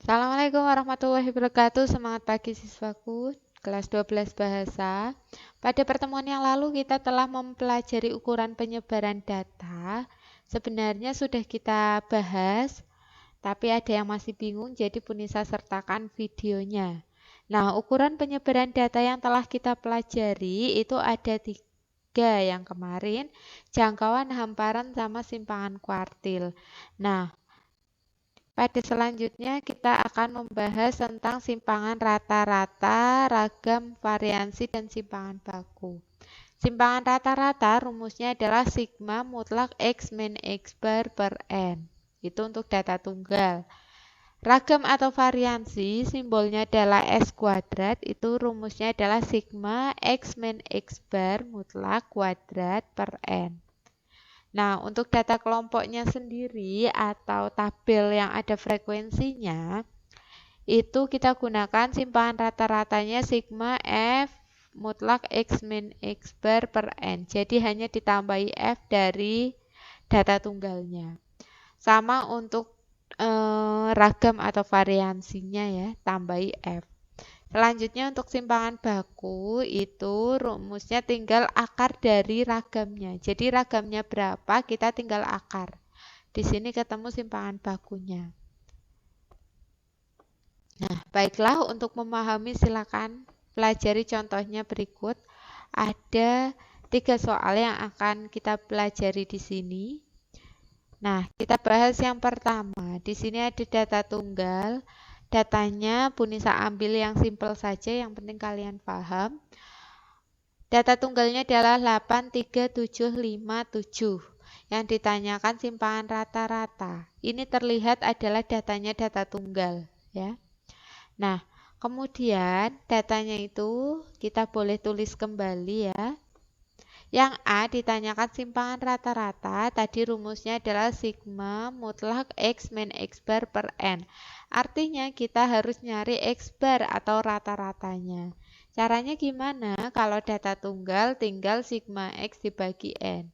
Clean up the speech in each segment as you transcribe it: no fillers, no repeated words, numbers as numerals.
Assalamualaikum warahmatullahi wabarakatuh. Semangat pagi siswaku. Kelas 12 bahasa. Pada pertemuan yang lalu kita telah mempelajari ukuran penyebaran data. Sebenarnya sudah kita bahas, tapi ada yang masih bingung, jadi Punisa sertakan videonya. Nah, ukuran penyebaran data yang telah kita pelajari itu ada tiga yang kemarin, jangkauan, hamparan, sama simpangan kuartil. Nah, pada selanjutnya kita akan membahas tentang simpangan rata-rata, ragam, variansi, dan simpangan baku. Simpangan rata-rata rumusnya adalah sigma mutlak X min X bar per N. Itu untuk data tunggal. Ragam atau variansi simbolnya adalah S kuadrat. Itu rumusnya adalah sigma X min X bar mutlak kuadrat per N. Nah, untuk data kelompoknya sendiri atau tabel yang ada frekuensinya, itu kita gunakan simpangan rata-ratanya sigma F mutlak X min X bar per N. Jadi hanya ditambahi F dari data tunggalnya. Sama untuk ragam atau variansinya ya, tambahi F. Selanjutnya untuk simpangan baku itu rumusnya tinggal akar dari ragamnya. Jadi ragamnya berapa kita tinggal akar. Di sini ketemu simpangan bakunya. Nah, baiklah untuk memahami silakan pelajari contohnya berikut. Ada 3 soal yang akan kita pelajari di sini. Nah, kita bahas yang pertama. Di sini ada data tunggal. Datanya Punisa ambil yang simpel saja, yang penting kalian paham. Data tunggalnya adalah 83757. Yang ditanyakan simpangan rata-rata. Ini terlihat adalah datanya data tunggal, ya. Nah, kemudian datanya itu kita boleh tulis kembali ya. Yang A ditanyakan simpangan rata-rata, tadi rumusnya adalah sigma mutlak X min X bar per N. Artinya kita harus nyari X bar atau rata-ratanya. Caranya gimana? Kalau data tunggal tinggal sigma X dibagi N.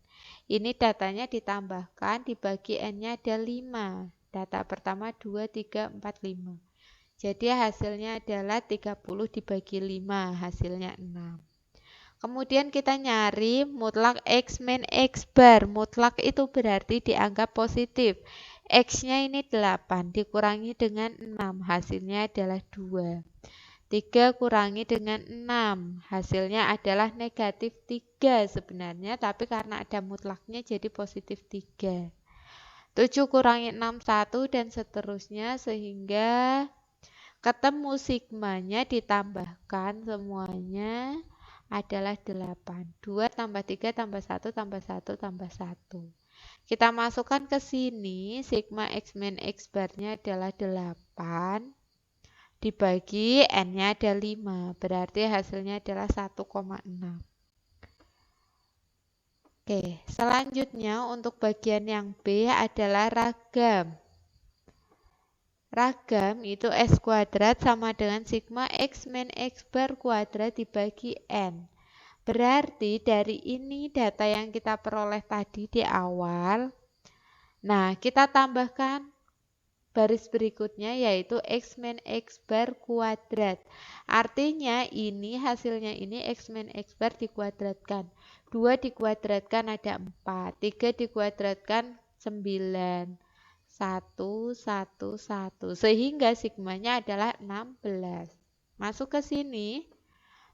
Ini datanya ditambahkan, dibagi N-nya ada 5. Data pertama 2, 3, 4, 5. Jadi hasilnya adalah 30 dibagi 5, hasilnya 6. Kemudian kita nyari mutlak X min X bar. Mutlak itu berarti dianggap positif. X-nya ini 8 dikurangi dengan 6. Hasilnya adalah 2. 3 kurangi dengan 6. Hasilnya adalah negatif 3 sebenarnya. Tapi karena ada mutlaknya jadi positif 3. 7 kurangi 6, 1 dan seterusnya. Sehingga ketemu sigmanya ditambahkan semuanya adalah 8. 2 tambah 3 tambah 1 tambah 1 tambah 1. Kita masukkan ke sini, sigma X min X barnya adalah 8. Dibagi N-nya ada 5. Berarti hasilnya adalah 1,6. Oke, selanjutnya untuk bagian yang B adalah ragam. Ragam itu S kuadrat sama dengan sigma X min X bar kuadrat dibagi N. Berarti dari ini data yang kita peroleh tadi di awal. Nah, kita tambahkan baris berikutnya yaitu X min X bar kuadrat. Artinya ini hasilnya ini X min X bar dikuadratkan. 2 dikuadratkan ada 4. 3 dikuadratkan 9. 1, 1, 1. Sehingga sigmanya adalah 16. Masuk ke sini.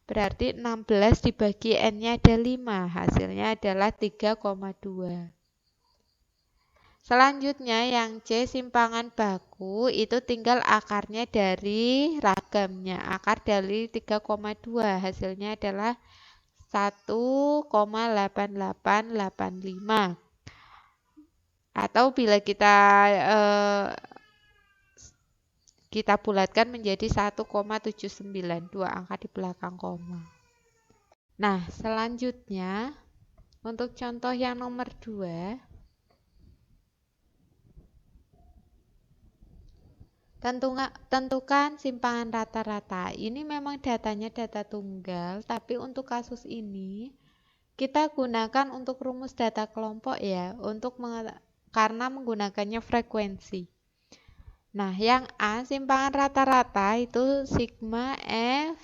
Berarti 16 dibagi N-nya ada 5. Hasilnya adalah 3,2. Selanjutnya yang C simpangan baku itu tinggal akarnya dari ragamnya. Akar dari 3,2. Hasilnya adalah 1,8885. Atau bila kita bulatkan menjadi 1,792, angka di belakang koma. Nah, selanjutnya untuk contoh yang nomor 2, tentukan simpangan rata-rata. Ini memang datanya data tunggal, tapi untuk kasus ini kita gunakan untuk rumus data kelompok ya, karena menggunakannya frekuensi. Nah, yang A simpangan rata-rata itu sigma F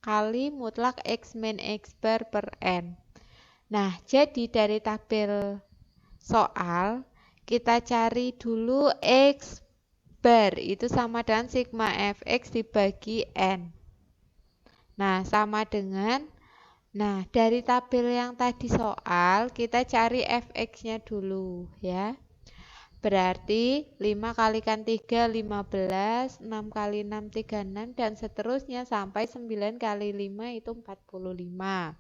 kali mutlak X min X bar per N. Nah, jadi dari tabel soal kita cari dulu X bar itu sama dengan sigma Fx dibagi N. Nah, sama dengan, nah dari tabel yang tadi soal kita cari Fx-nya dulu ya. Berarti 5 kalikan 3, 15, 6 kali 6, 36, dan seterusnya sampai 9 kali 5 itu 45.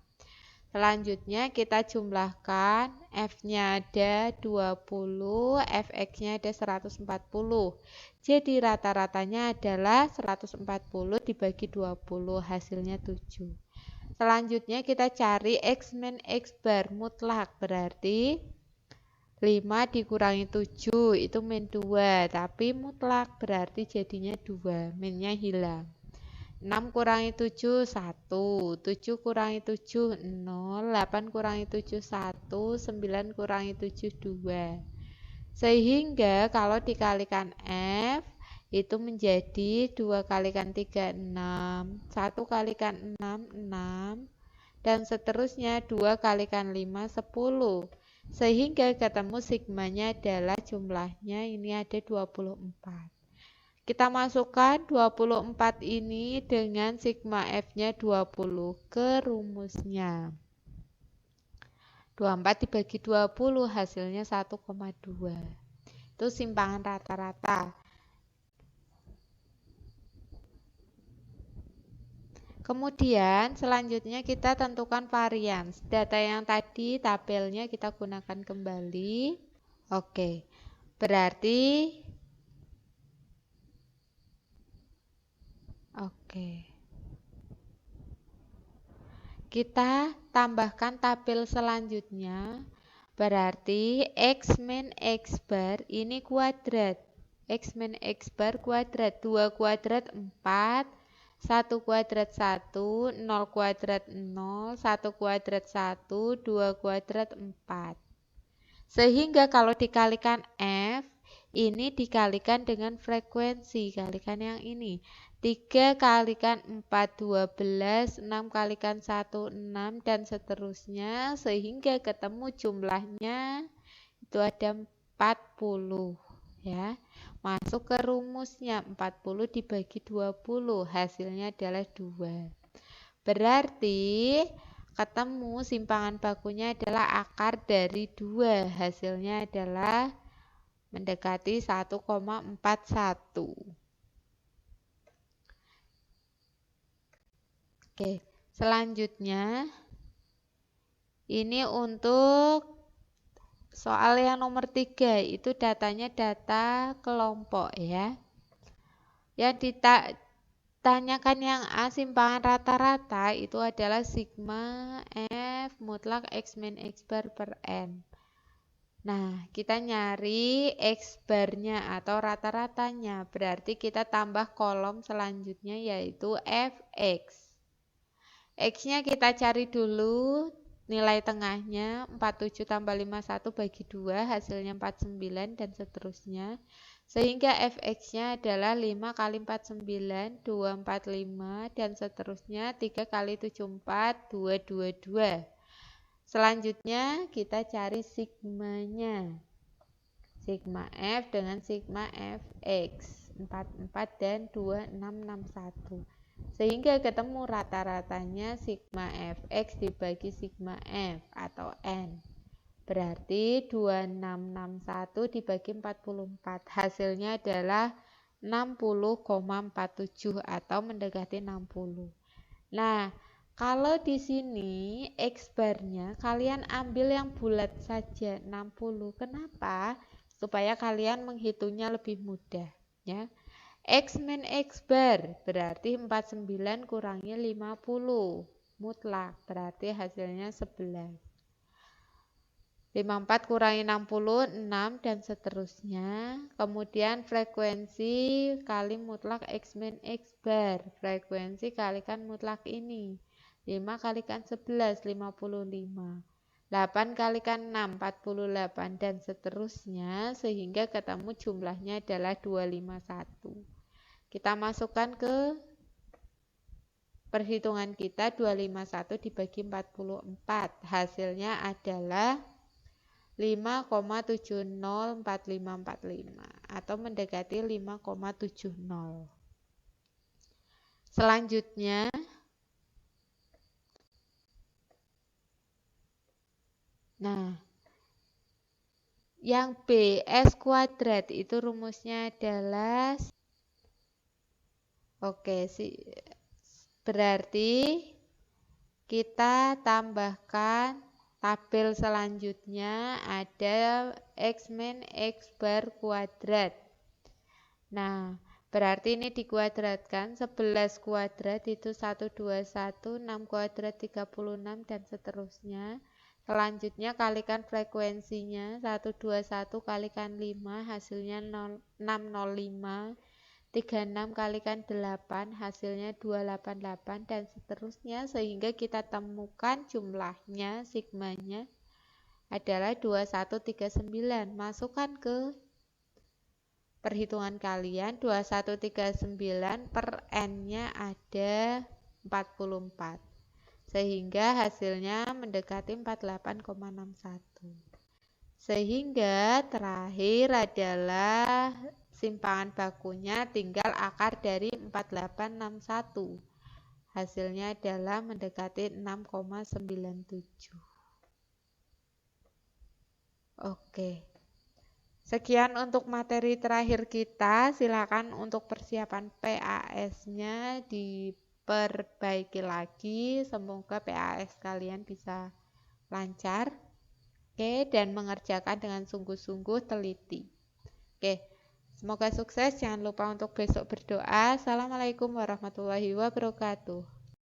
Selanjutnya kita jumlahkan, F-nya ada 20, Fx-nya ada 140. Jadi rata-ratanya adalah 140 dibagi 20, hasilnya 7. Selanjutnya kita cari X min X bar mutlak, berarti 5 dikurangi 7 itu min 2, tapi mutlak berarti jadinya 2, minnya hilang. 6 kurangi 7, 1, 7 kurangi 7, 0, 8 kurangi 7, 1, 9 kurangi 7, 2. Sehingga kalau dikalikan F, itu menjadi 2 kalikan 3, 6, 1 kalikan 6, 6, dan seterusnya 2 kalikan 5, 10. Sehingga ketemu sigmanya adalah jumlahnya ini ada 24. Kita masukkan 24 ini dengan sigma F-nya 20 ke rumusnya. 24 dibagi 20 hasilnya 1,2. Itu simpangan rata-rata. Kemudian selanjutnya kita tentukan varians. Data yang tadi tabelnya kita gunakan kembali. Oke, berarti kita tambahkan tabel selanjutnya. Berarti X min X bar ini kuadrat. X min X bar kuadrat. 2 kuadrat 4. 1 kuadrat 1. 0 kuadrat 0. 1 kuadrat 1. 2 kuadrat 4. Sehingga kalau dikalikan F, ini dikalikan dengan frekuensi. Kalikan yang ini. 3 kalikan 4, 12, 6 kalikan 1, 6, dan seterusnya. Sehingga ketemu jumlahnya itu ada 40. Ya, masuk ke rumusnya 40 dibagi 20, hasilnya adalah 2. Berarti ketemu simpangan bakunya adalah akar dari 2, hasilnya adalah mendekati 1,41. Oke, selanjutnya ini untuk soal yang nomor 3, itu datanya data kelompok ya. Yang ditanyakan yang A simpangan rata-rata itu adalah sigma F mutlak X min X bar per N. Nah, kita nyari X barnya atau rata-ratanya. Berarti kita tambah kolom selanjutnya yaitu Fx. X-nya kita cari dulu. Nilai tengahnya 47 tambah 51 bagi 2 hasilnya 49 dan seterusnya. Sehingga Fx-nya adalah 5 kali 49, 245 dan seterusnya 3 kali 74, 222. Selanjutnya kita cari sigmanya. Sigma F dengan sigma Fx 44 dan 2661. Sehingga ketemu rata-ratanya sigma Fx dibagi sigma F atau N. Berarti 2661 dibagi 44. Hasilnya adalah 60,47 atau mendekati 60. Nah, kalau di sini X barnya kalian ambil yang bulat saja 60. Kenapa? Supaya kalian menghitungnya lebih mudah ya. X min X bar berarti 49 kurangi 50 mutlak berarti hasilnya 11. 54 kurangi 60 6 dan seterusnya. Kemudian frekuensi kali mutlak X min X bar. Frekuensi kalikan mutlak ini 5 kalikan 11 55. 8 kalikan 6, 48 dan seterusnya sehingga ketemu jumlahnya adalah 251. Kita masukkan ke perhitungan kita 251 dibagi 44. Hasilnya adalah 5,704545 atau mendekati 5,70. Selanjutnya yang B, S kuadrat itu rumusnya adalah berarti kita tambahkan tabel selanjutnya ada X min X bar kuadrat. Nah, berarti ini dikuadratkan 11 kuadrat itu 121, 6 kuadrat 36 dan seterusnya. Selanjutnya kalikan frekuensinya 121 kalikan 5 hasilnya 605, 36 kalikan 8 hasilnya 288 dan seterusnya sehingga kita temukan jumlahnya sigmanya adalah 2139. Masukkan ke perhitungan kalian 2139 per N-nya ada 44. Sehingga hasilnya mendekati 48,61. Sehingga terakhir adalah simpangan bakunya tinggal akar dari 4861. Hasilnya adalah mendekati 6,97. Oke. Sekian untuk materi terakhir kita. Silakan untuk persiapan PAS-nya diperbaiki lagi. Semoga PAS kalian bisa lancar. Oke, dan mengerjakan dengan sungguh-sungguh teliti. Oke, semoga sukses. Jangan lupa untuk besok berdoa. Assalamualaikum warahmatullahi wabarakatuh.